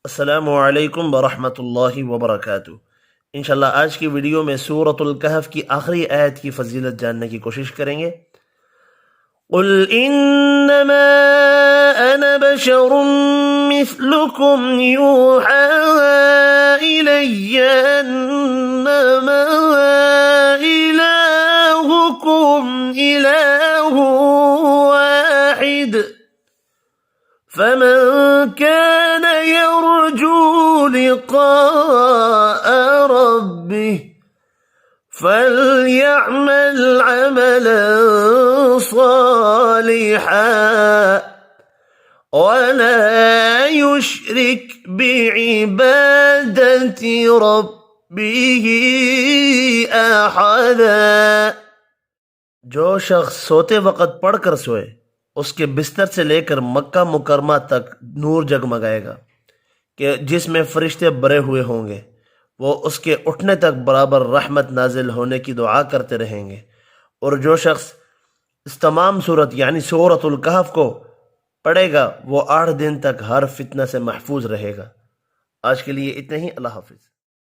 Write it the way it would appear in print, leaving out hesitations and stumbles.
अस्सलामु अलैकुम वरहमतुल्लाहि वबरकातुहू। इंशाल्लाह आज की वीडियो में सूरतुल कहफ की आखिरी आयत की फजीलत जानने की कोशिश करेंगे। कुल इन्नमा अना बशरुम मिस्लुकुम यूहा इलैया अन्नमा इलाहुकुम इलाहु वाहिद फमन कान यरजू लिक़ाअ रब्बिह फल्यअमल अमलन सालिहा वला युश्रिक बिइबादति रब्बिह अहदा। जो शख्स सोते वक़्त पढ़कर सोए उसके बिस्तर से लेकर मक्का मुकरमा तक नूर जगमगाएगा कि जिसमें फरिश्ते भरे हुए होंगे। वो उसके उठने तक बराबर रहमत नाजिल होने की दुआ करते रहेंगे। और जो शख्स इस तमाम सूरत यानी सूरतुल कहफ को पढ़ेगा वो 8 दिन तक हर फितना से महफूज रहेगा। आज के लिए इतना ही। अल्लाह हाफिज़।